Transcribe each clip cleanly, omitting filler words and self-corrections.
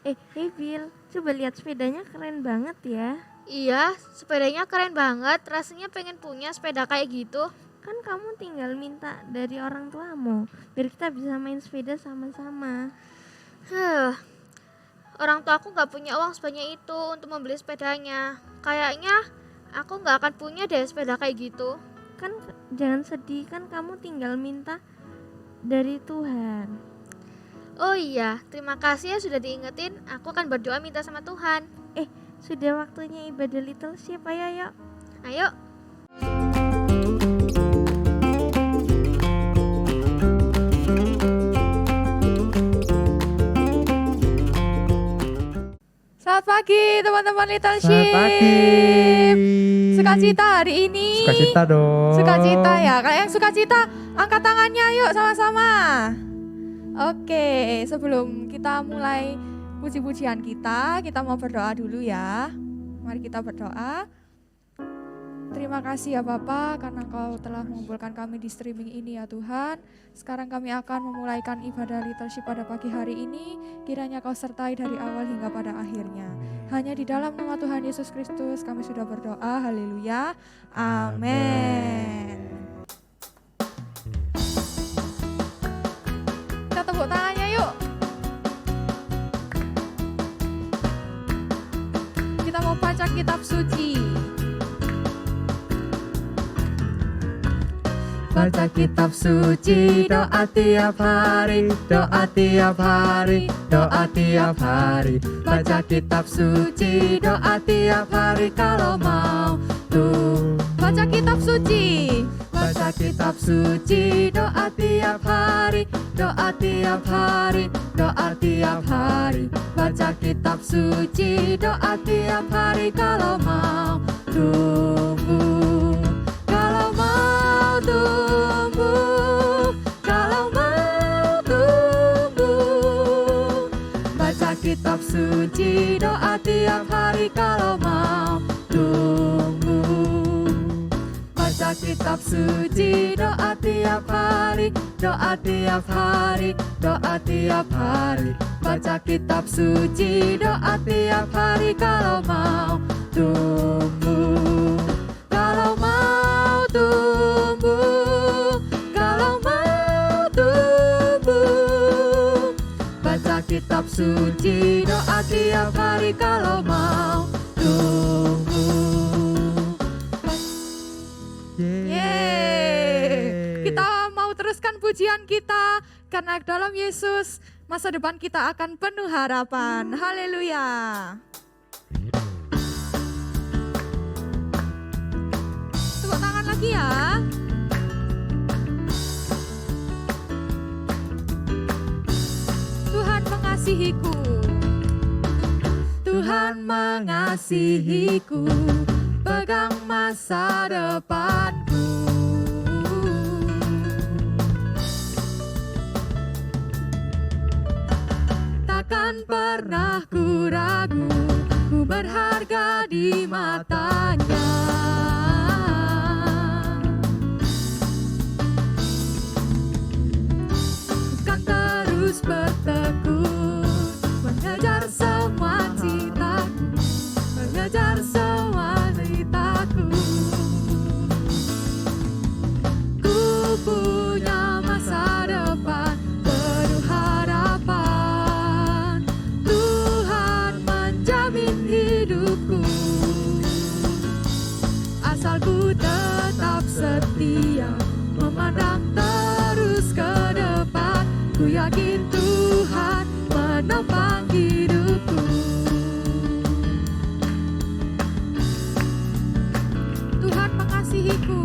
Hey Bill, coba lihat sepedanya keren banget ya. Iya, sepedanya keren banget. Rasanya pengen punya sepeda kayak gitu. Kan kamu tinggal minta dari orang tuamu, biar kita bisa main sepeda sama-sama. Huh, orang tua aku gak punya uang sebanyak itu untuk membeli sepedanya. Kayaknya aku gak akan punya deh sepeda kayak gitu. Kan jangan sedih, kan kamu tinggal minta dari Tuhan. Oh iya, terima kasih ya sudah diingetin. Aku akan berdoa minta sama Tuhan. Sudah waktunya ibadah Little Sheep, ayo yuk. Ayo. Selamat pagi teman-teman Little Selamat Sheep. pagi. Sukacita hari ini. Sukacita dong. Sukacita ya. Kalau yang sukacita angkat tangannya yuk sama-sama. Oke, sebelum kita mulai puji-pujian kita mau berdoa dulu ya. Mari kita berdoa. Terima kasih ya Bapa karena Engkau telah mengumpulkan kami di streaming ini ya Tuhan. Sekarang kami akan memulaikan ibadah Little Sheep pada pagi hari ini. Kiranya Kau sertai dari awal hingga pada akhirnya. Hanya di dalam nama Tuhan Yesus Kristus kami sudah berdoa. Haleluya. Amin. Kita tepuk tangannya yuk. Kita mau baca kitab suci. Baca kitab suci, doa tiap hari, doa tiap hari, doa tiap hari. Baca kitab suci, doa tiap hari kalau mau tuh. Baca kitab suci. Baca kitab suci, doa tiap hari, doa tiap hari, doa tiap hari. Baca kitab suci, doa tiap hari kalau mau tumbuh, kalau mau tumbuh, kalau mau tumbuh. Baca kitab suci, doa tiap hari kalau mau tumbuh. Baca kitab suci, doa tiap hari, doa tiap hari, doa tiap hari. Baca kitab suci, doa tiap hari kalau mau tumbuh, kalau mau tumbuh, kalau mau tumbuh. Baca kitab suci, doa tiap hari kalau mau tumbuh. Yeay. Kita mau teruskan pujian kita karena dalam Yesus masa depan kita akan penuh harapan. Haleluya. Tepuk tangan lagi ya. Tuhan mengasihiku. Tuhan mengasihiku, pegang masa depanku. Takkan pernah ku ragu, ku berharga di matanya. Kan terus bertekun, mengejar semua citaku, mengejar semua citaku. Ku punya masa depan penuh harapan. Tuhan menjamin hidupku, asal ku tetap setia, memandang terus ke depan. Ku yakin Tuhan menopang hidupku. Tuhan mengasihiku.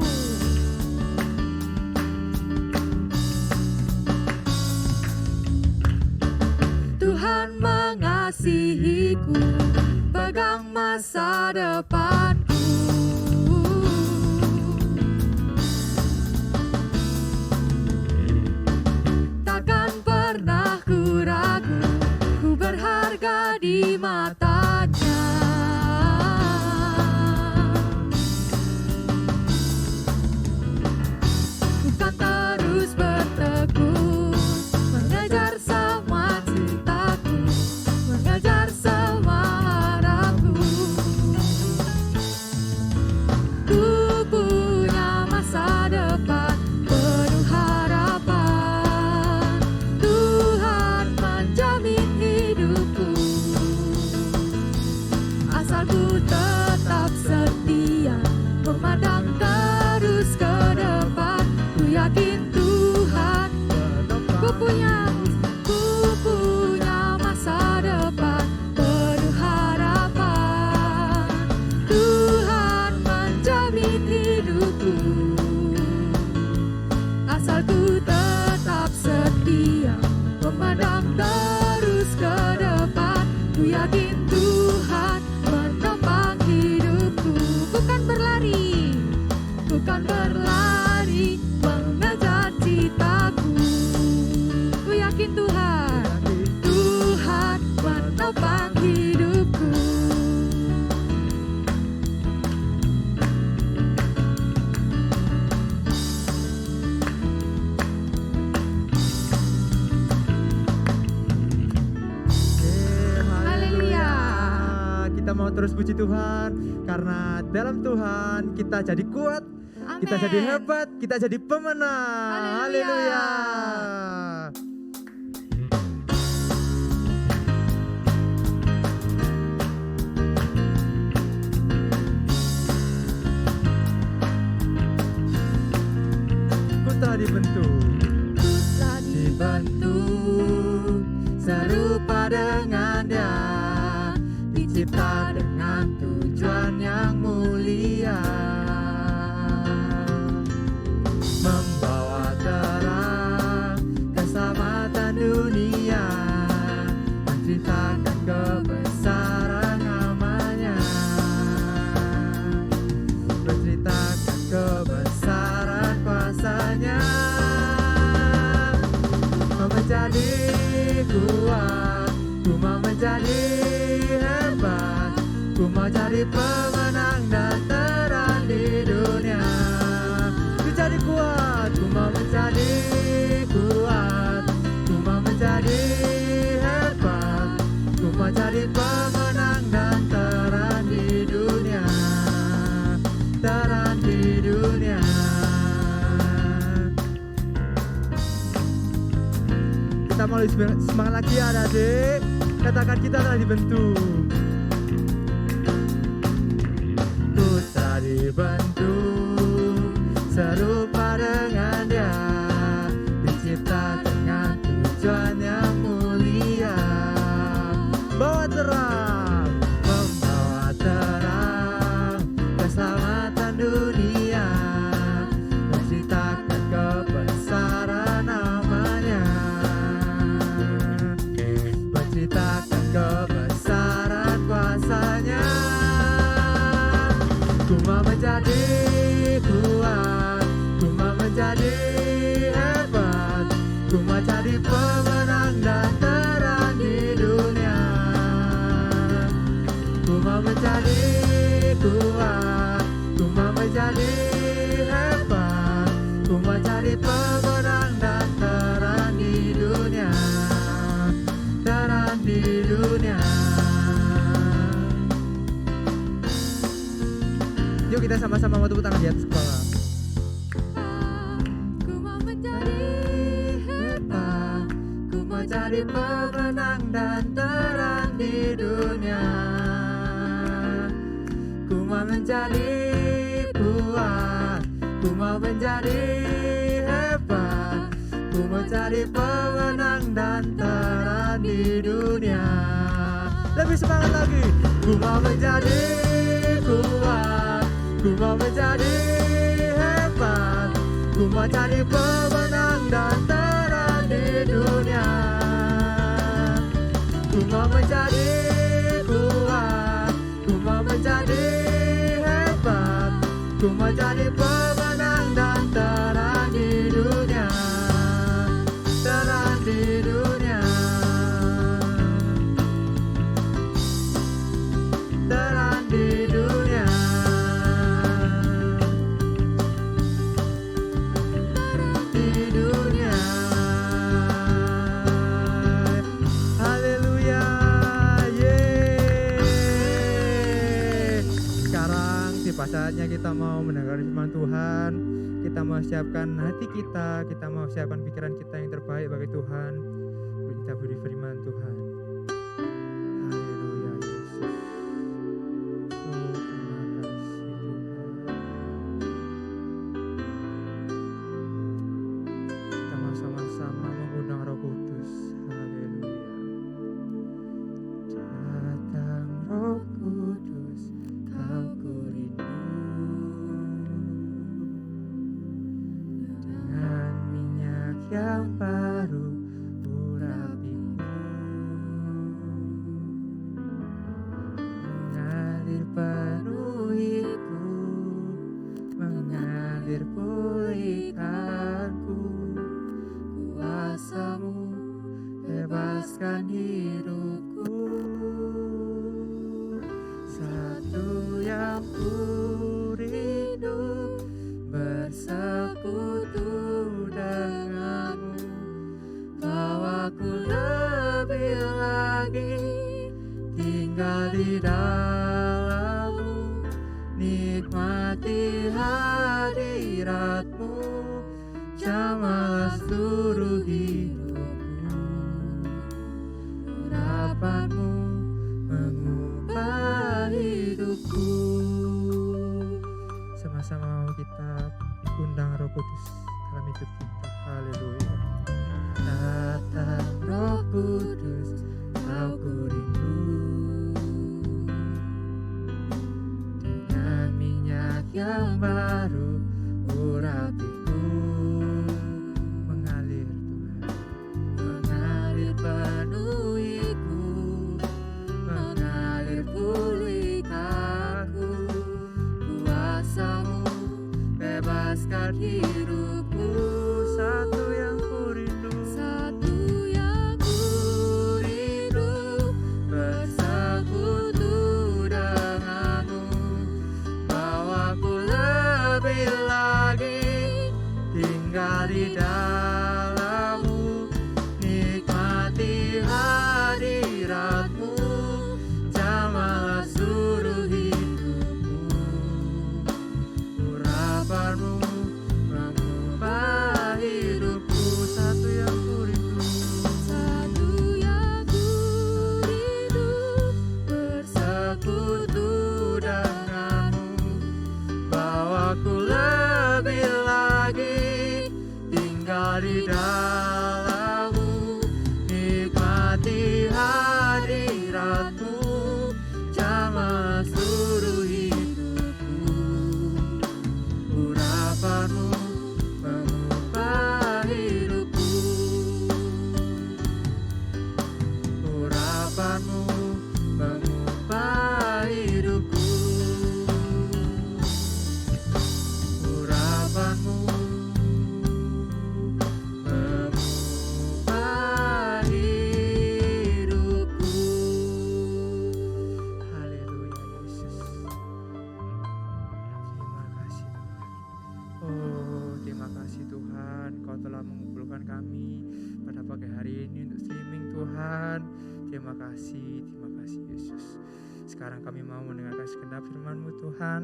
Tuhan mengasihiku, pegang masa depanku. Takkan pernah ku ragu, ku berharga di matanya. Bukan terus bertekun, mengejar semua citaku, mengejar Ku punya masa depan penuh harapan. Tuhan menjamin hidupku, asal ku tetap setia memandang terus ke depan. Ku yakin Tuhan menopang hidupku. Bukan berlari, bukan berlari mengejar citaku. Ku yakin Tuhan, Tuhan menopang hidupku. Haleluya. Kita mau terus puji Tuhan karena dalam Tuhan kita jadi kuat, kita Amin. jadi hebat, kita jadi pemenang. Haleluya. Haleluya. Ku telah dibentuk, Ku telah dibentuk serupa dengan Dia, dicipta dengan tujuan yang mulia, membawa terang keselamatan dunia, menceritakan kebesaran namanya, menceritakan kebesaran kuasanya, mau menjadi kuat, ku mau menjadi hebat, ku mau jadi pemenang dan terang di dunia. Ku jadi kuat, ku mau menjadi kuat, ku mau menjadi hebat, ku mau jadi pemenang dan terang di dunia, terang di dunia. Kita mau lebih semangat lagi ya adik. Katakan kita telah dibentuk. Ku telah dibentuk serupa dengan Dia, dicipta dengan tujuan yang mulia, bawa terang, membawa terang keselamatan dunia, menceritakan kebesaran namanya, menceritakan kebesaran kuasanya. Ku mau menjadi kuat, ku mau menjadi hebat, ku mau jadi pemenang dan terang di dunia. Ku mau menjadi kuat, ku mau menjadi hebat, ku mau jadi pemenang dan terang di dunia, terang di dunia. Yuk kita sama-sama mau tepuk tangan di atas kepala. Ku mau menjadi Hebat, ku mau jadi pemenang dan terang di dunia. Ku mau menjadi kuat, ku mau menjadi hebat, ku mau jadi pemenang dan terang di dunia. Lebih semangat lagi. Ku mau menjadi kuat, ku mau menjadi hebat, ku mau jadi pemenang dan terang di dunia. Ku mau menjadi kuat, ku mau menjadi hebat, ku mau jadi pemenang dan terang di dunia, terang di dunia, terang di dunia. Di dunia. Haleluya. Yeay. Sekarang tiba saatnya kita mau mendengar firman Tuhan. Kita mau siapkan hati kita mau siapkan pikiran kita yang terbaik bagi Tuhan. Kita beri firman Tuhan. Haleluya Yesus. Oh, terima kasih Tuhan. Kita mau sama-sama mengundang Roh Kudus. bebaskan hidupku. Satu yang ku rindu, bersekutu denganmu. Bawaku lebih lagi tinggal di dalammu, nikmati hadiratmu, jamahlah seluruh hidupku. Urapanmu mengubah hidupku. Sama-sama kita undang Roh Kudus dalam hidup kita. Haleluya. Datang Roh Kudus, Kau ku rindu. Dengan minyak yang baru urapiku, mengalir Tuhan, mengalir penuhiku, mengalir pulihkanku. Kuasamu bebaskan hidupku. Satu yang ku rindu, bersekutu denganmu. Bawaku lebih lagi tinggal di dalammu, nikmati hadiratmu, jamahlah seluruh hidupmu. Urapanmu mengubah hidupku. Satu yang ku rindu, bersekutu denganmu. Bawaku lebih lagi tinggal di dalammu, nikmati hadiratmu, jamah seluruh hidupku. Urapanmu mengubah hidupku. Urapanmu mengubah hidupku. Urapanmu mengubah hidupku. Haleluya Yesus. Terima kasih Tuhan. Oh, terima kasih Tuhan, Kau telah mengumpulkan kami pada pagi hari ini untuk streaming Tuhan. Terima kasih Yesus. Sekarang kami mau mendengarkan segenap firman-Mu Tuhan.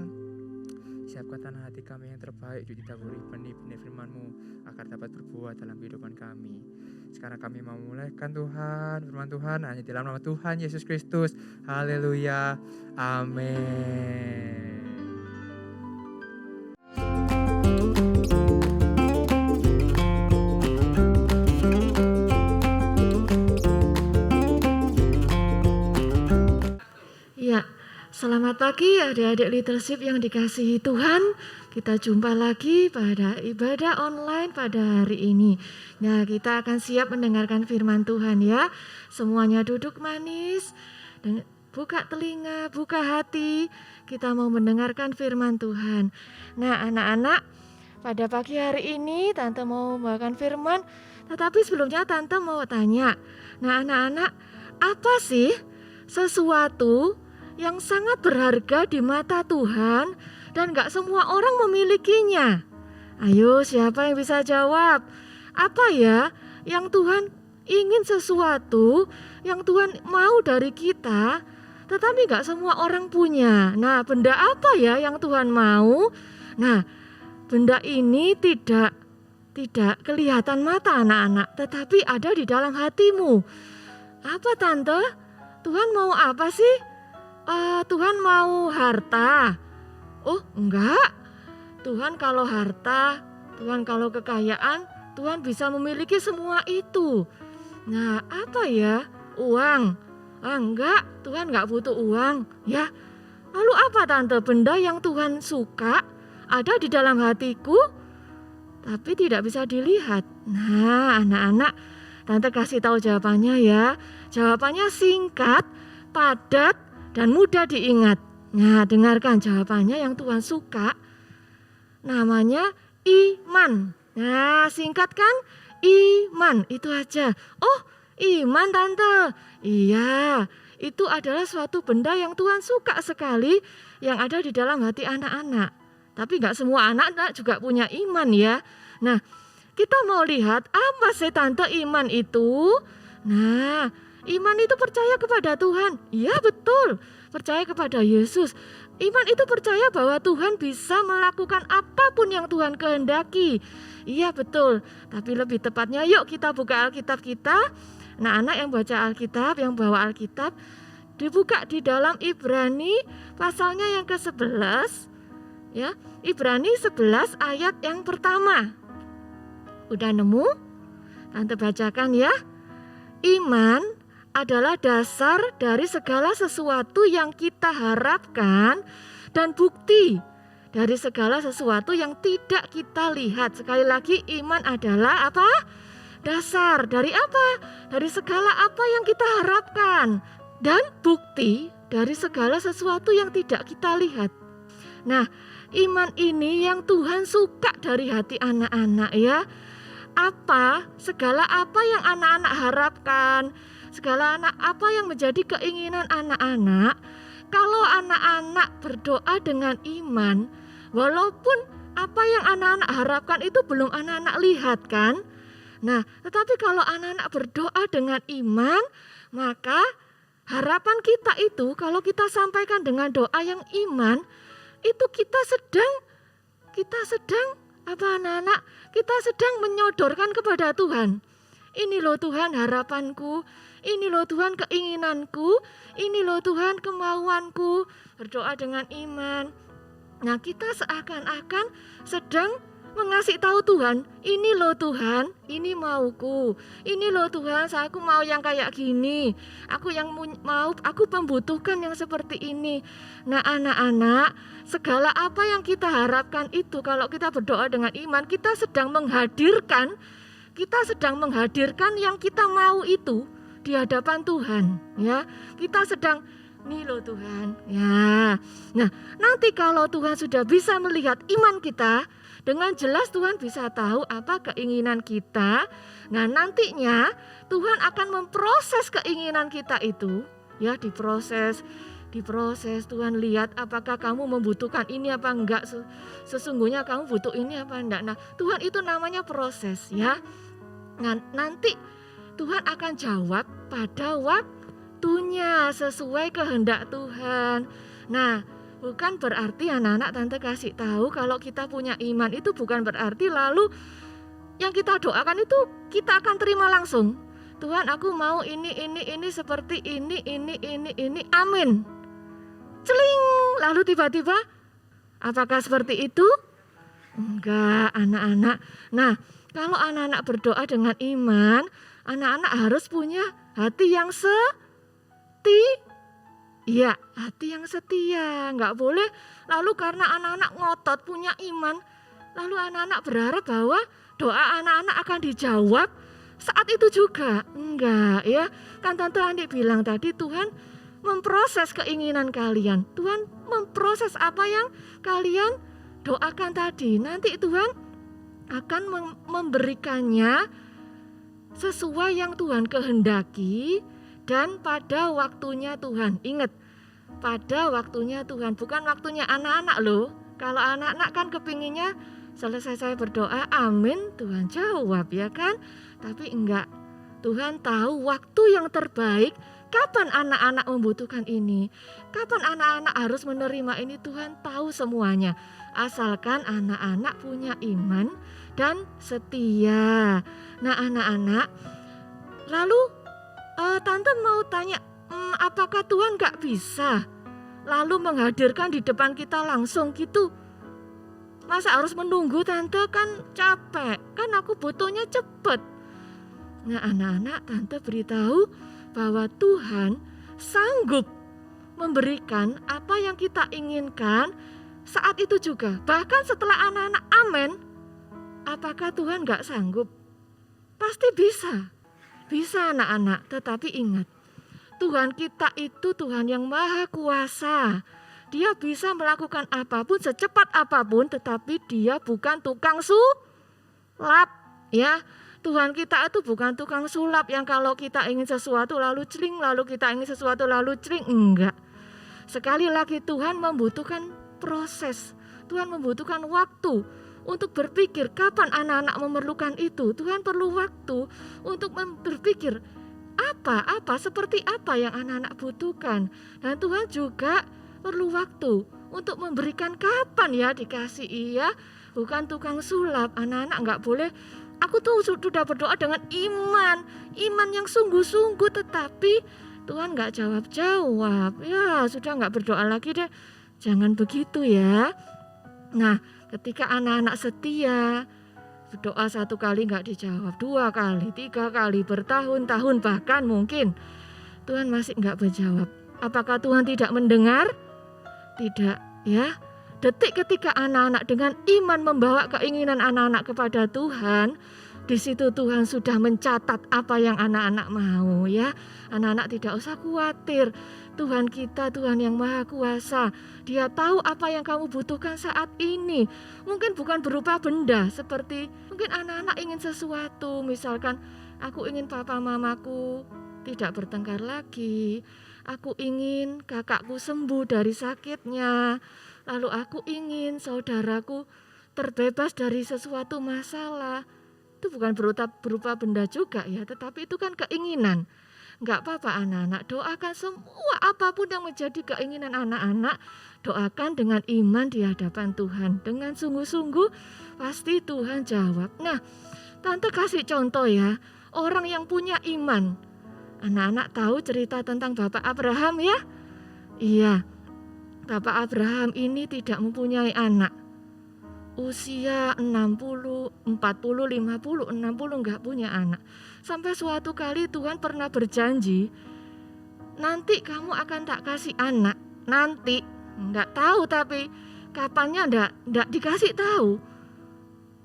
Siapkan tanah hati kami yang terbaik untuk ditaburi benih-benih firman-Mu agar dapat berbuah dalam kehidupan kami. Sekarang kami mau memulaikan Tuhan, firman Tuhan hanya dalam nama Tuhan Yesus Kristus. Haleluya. Amin. Ya, selamat pagi adik-adik leadership yang dikasihi Tuhan. Kita jumpa lagi pada ibadah online pada hari ini. Nah, kita akan siap mendengarkan firman Tuhan ya. Semuanya duduk manis, dan buka telinga, buka hati. Kita mau mendengarkan firman Tuhan. Nah, anak-anak, pada pagi hari ini Tante mau membawakan firman. Tetapi sebelumnya Tante mau tanya. Nah, anak-anak, apa sih sesuatu yang sangat berharga di mata Tuhan dan gak semua orang memilikinya? Ayo, siapa yang bisa jawab? Apa ya yang Tuhan ingin, sesuatu yang Tuhan mau dari kita tetapi gak semua orang punya? Nah, benda apa ya yang Tuhan mau? Nah, benda ini tidak kelihatan mata anak-anak, tetapi ada di dalam hatimu. Apa Tante? Tuhan mau apa sih? Tuhan mau harta. Oh enggak, Tuhan kalau harta, Tuhan kalau kekayaan, Tuhan bisa memiliki semua itu. Nah, apa ya? Uang. Enggak, Tuhan enggak butuh uang ya. Lalu apa Tante? Benda yang Tuhan suka ada di dalam hatiku tapi tidak bisa dilihat. Nah, anak-anak, Tante kasih tahu jawabannya ya. Jawabannya singkat, padat, dan mudah diingat. Nah, dengarkan jawabannya yang Tuhan suka. Namanya iman. Nah, singkat kan? Iman, itu aja. Oh, Iman Tante. Iya, itu adalah suatu benda yang Tuhan suka sekali yang ada di dalam hati anak-anak. Tapi gak semua anak-anak juga punya iman ya. Nah, kita mau lihat apa sih Tante iman itu? Nah, iman itu percaya kepada Tuhan. Iya betul, percaya kepada Yesus. Iman itu percaya bahwa Tuhan bisa melakukan apapun yang Tuhan kehendaki. Iya betul, tapi lebih tepatnya yuk kita buka Alkitab kita. Nah, anak yang baca Alkitab, yang bawa Alkitab, dibuka di dalam Ibrani pasalnya yang ke-11. Ya, Ibrani 11 ayat yang pertama. Udah nemu? Tante bacakan ya. Iman adalah dasar dari segala sesuatu yang kita harapkan dan bukti dari segala sesuatu yang tidak kita lihat. Sekali lagi, iman adalah apa? Dasar dari apa? Dari segala apa yang kita harapkan dan bukti dari segala sesuatu yang tidak kita lihat. Nah, iman ini yang Tuhan suka dari hati anak-anak ya. Segala apa yang anak-anak harapkan, segala apa yang menjadi keinginan anak-anak, kalau anak-anak berdoa dengan iman, walaupun apa yang anak-anak harapkan itu belum anak-anak lihat kan. Nah, tetapi kalau anak-anak berdoa dengan iman, maka harapan kita itu kalau kita sampaikan dengan doa yang iman, itu kita sedang apa anak-anak? Kita sedang menyodorkan kepada Tuhan. Ini loh Tuhan harapanku, ini loh Tuhan keinginanku, ini loh Tuhan kemauanku. Berdoa dengan iman. Nah, kita seakan-akan sedang mengasih tahu Tuhan, ini loh Tuhan, ini mauku. Ini loh Tuhan, aku mau yang kayak gini. Aku membutuhkan yang seperti ini. Nah, anak-anak, segala apa yang kita harapkan itu kalau kita berdoa dengan iman, kita sedang menghadirkan yang kita mau itu di hadapan Tuhan, ya. Kita sedang nih loh Tuhan, ya. Nah, nanti kalau Tuhan sudah bisa melihat iman kita, dengan jelas Tuhan bisa tahu apa keinginan kita. Nah, nantinya Tuhan akan memproses keinginan kita itu, ya, diproses Tuhan lihat apakah kamu membutuhkan ini apa enggak, sesungguhnya kamu butuh ini apa enggak. Nah, Tuhan itu namanya proses ya. Nah, nanti Tuhan akan jawab pada waktunya sesuai kehendak Tuhan. Nah, bukan berarti anak-anak Tante kasih tahu kalau kita punya iman itu bukan berarti lalu yang kita doakan itu kita akan terima langsung. Tuhan, aku mau ini seperti ini, amin. Celing, lalu tiba-tiba apakah seperti itu? Enggak, anak-anak. Nah, kalau anak-anak berdoa dengan iman, anak-anak harus punya hati yang iya, hati yang setia. Enggak boleh lalu karena anak-anak ngotot punya iman, lalu anak-anak berharap bahwa doa anak-anak akan dijawab saat itu juga. Enggak ya. Kan Tante Andi bilang tadi Tuhan memproses keinginan kalian. Tuhan memproses apa yang kalian doakan tadi. Nanti Tuhan akan memberikannya sesuai yang Tuhan kehendaki dan pada waktunya Tuhan. Ingat, pada waktunya Tuhan, bukan waktunya anak-anak loh. Kalau anak-anak kan kepinginnya selesai saya berdoa, amin, Tuhan jawab ya kan. Tapi enggak, Tuhan tahu waktu yang terbaik. Kapan anak-anak membutuhkan ini? Kapan anak-anak harus menerima ini? Tuhan tahu semuanya. Asalkan anak-anak punya iman dan setia. Nah, anak-anak, lalu Tante mau tanya, apakah Tuhan gak bisa lalu menghadirkan di depan kita langsung gitu? Masa harus menunggu Tante, kan capek, kan aku butuhnya cepet. Nah, anak-anak, Tante beritahu bahwa Tuhan sanggup memberikan apa yang kita inginkan saat itu juga. Bahkan setelah anak-anak amin, apakah Tuhan gak sanggup? Pasti bisa. Bisa anak-anak, tetapi ingat, Tuhan kita itu Tuhan yang maha kuasa. Dia bisa melakukan apapun secepat apapun, tetapi dia bukan tukang sulap ya. Tuhan kita itu bukan tukang sulap yang kalau kita ingin sesuatu lalu celing, lalu kita ingin sesuatu lalu celing. Enggak. Sekali lagi Tuhan membutuhkan proses. Tuhan membutuhkan waktu untuk berpikir kapan anak-anak memerlukan itu. Tuhan perlu waktu untuk berpikir seperti apa yang anak-anak butuhkan. Dan Tuhan juga perlu waktu untuk memberikan kapan ya dikasih. Iya, bukan tukang sulap. Anak-anak enggak boleh. Aku tuh sudah berdoa dengan iman yang sungguh-sungguh, tetapi Tuhan enggak jawab-jawab. Ya sudah enggak berdoa lagi deh. Jangan begitu ya. Nah, ketika anak-anak setia, berdoa 1 kali enggak dijawab, 2 kali, 3 kali, bertahun-tahun bahkan mungkin Tuhan masih enggak menjawab. Apakah Tuhan tidak mendengar? Tidak ya. Detik ketika anak-anak dengan iman membawa keinginan anak-anak kepada Tuhan, di situ Tuhan sudah mencatat apa yang anak-anak mau ya. Anak-anak tidak usah khawatir. Tuhan kita Tuhan yang Maha Kuasa. Dia tahu apa yang kamu butuhkan saat ini. Mungkin bukan berupa benda, seperti mungkin anak-anak ingin sesuatu. Misalkan aku ingin papa mamaku tidak bertengkar lagi. Aku ingin kakakku sembuh dari sakitnya. Lalu aku ingin saudaraku terbebas dari sesuatu masalah. Itu bukan berupa benda juga ya, tetapi itu kan keinginan. Enggak apa-apa anak-anak, doakan semua apapun yang menjadi keinginan anak-anak. Doakan dengan iman di hadapan Tuhan. Dengan sungguh-sungguh pasti Tuhan jawab. Nah, Tante kasih contoh ya, orang yang punya iman. Anak-anak tahu cerita tentang Bapak Abraham ya? Iya. Bapak Abraham ini tidak mempunyai anak. Usia 60, 40, 50, 60 enggak punya anak. Sampai suatu kali Tuhan pernah berjanji, nanti kamu akan tak kasih anak. Nanti, enggak tahu tapi kapannya enggak dikasih tahu.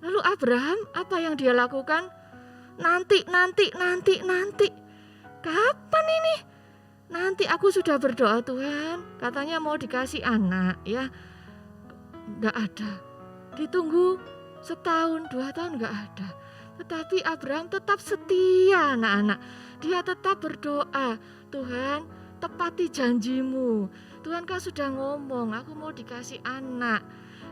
Lalu Abraham apa yang dia lakukan? Nanti. Kapan ini? Nanti aku sudah berdoa Tuhan, katanya mau dikasih anak ya. Enggak ada. Ditunggu 1 tahun, 2 tahun enggak ada. Tetapi Abraham tetap setia anak-anak. Dia tetap berdoa, Tuhan tepati janjimu. Tuhan kan sudah ngomong, aku mau dikasih anak.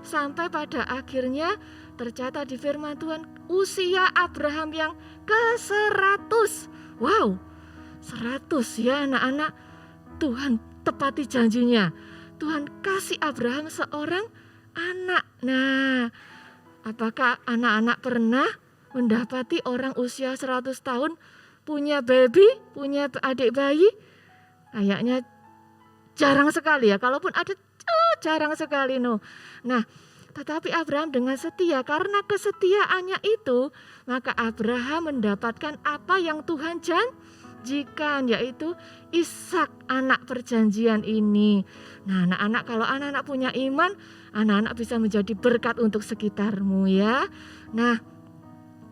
Sampai pada akhirnya tercatat di firman Tuhan, usia Abraham yang ke-100. Wow, 100 ya anak-anak. Tuhan tepati janjinya. Tuhan kasih Abraham seorang anak. Nah, apakah anak-anak pernah mendapati orang usia 100 tahun punya baby, punya adik bayi? Kayaknya jarang sekali ya. Kalaupun ada, jarang sekali no. Nah, tetapi Abraham dengan setia, karena kesetiaannya itu, maka Abraham mendapatkan apa yang Tuhan janjikan, yaitu Ishak, anak perjanjian ini. Nah, anak-anak, kalau anak-anak punya iman, anak-anak bisa menjadi berkat untuk sekitarmu ya. Nah,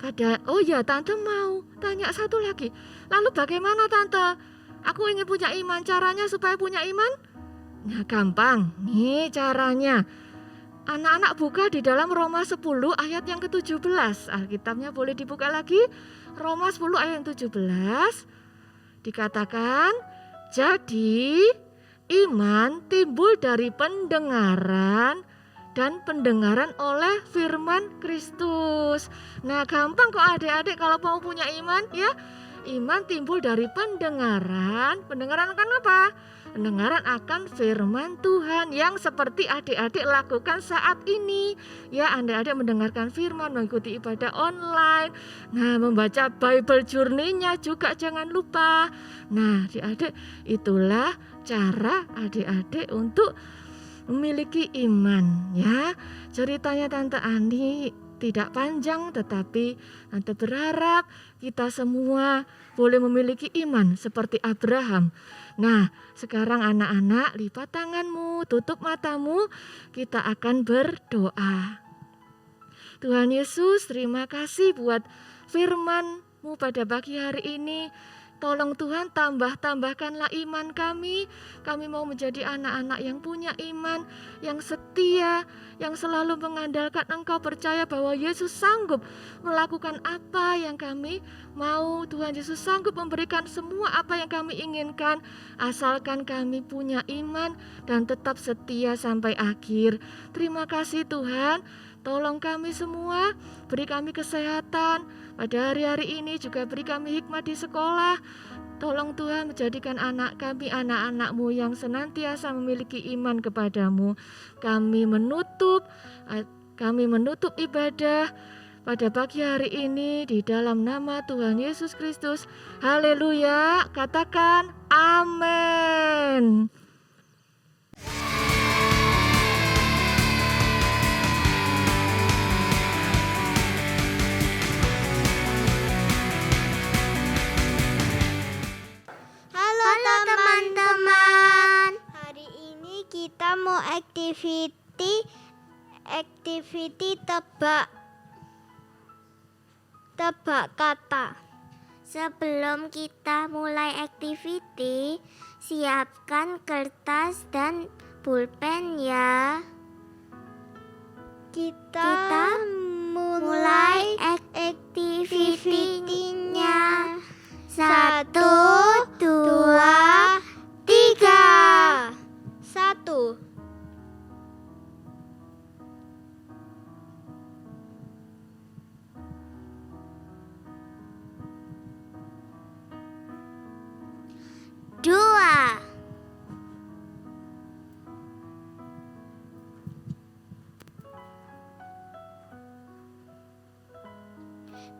Tante mau tanya satu lagi. Lalu bagaimana Tante? Aku ingin punya iman, caranya supaya punya iman? Nah, gampang. Nih caranya. Anak-anak buka di dalam Roma 10 ayat yang ke-17. Alkitabnya boleh dibuka lagi. Roma 10 ayat yang 17. Dikatakan, jadi iman timbul dari pendengaran dan pendengaran oleh firman Kristus. Nah, gampang kok adik-adik kalau mau punya iman ya. Iman timbul dari pendengaran. Pendengaran akan apa? Pendengaran akan firman Tuhan yang seperti adik-adik lakukan saat ini. Ya, adik-adik mendengarkan firman, mengikuti ibadah online. Nah, membaca Bible Journey-nya juga jangan lupa. Nah, adik-adik, itulah cara adik-adik untuk memiliki iman ya. Ceritanya Tante Andi tidak panjang, tetapi Tante berharap kita semua boleh memiliki iman seperti Abraham. Nah, sekarang anak-anak lipat tanganmu, tutup matamu, kita akan berdoa. Tuhan Yesus, terima kasih buat firman-Mu pada pagi hari ini. Tolong Tuhan tambahkanlah iman kami. Kami mau menjadi anak-anak yang punya iman, yang setia, yang selalu mengandalkan Engkau, percaya bahwa Yesus sanggup melakukan apa yang kami mau. Tuhan Yesus sanggup memberikan semua apa yang kami inginkan, asalkan kami punya iman dan tetap setia sampai akhir. Terima kasih Tuhan. Tolong kami semua, beri kami kesehatan pada hari-hari ini, juga beri kami hikmat di sekolah. Tolong Tuhan menjadikan anak kami anak-anak-Mu yang senantiasa memiliki iman kepadamu. Kami menutup ibadah pada pagi hari ini di dalam nama Tuhan Yesus Kristus. Haleluya, katakan amin. Halo teman-teman. Hari ini kita mau activity tebak kata. Sebelum kita mulai activity, siapkan kertas dan pulpen ya. Kita mulai activity-nya. 1, 2, 3. 1. Dua.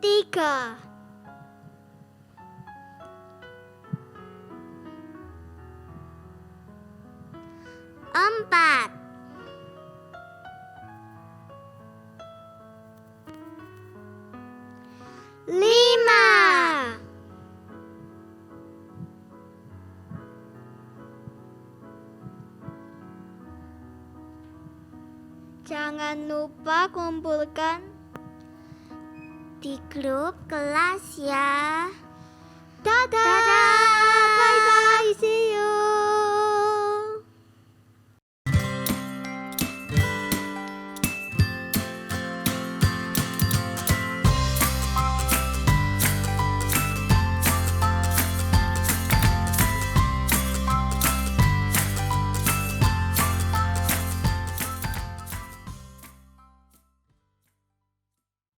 3. 4. 5. 6. Jangan lupa kumpulkan di grup kelas ya. Dadah.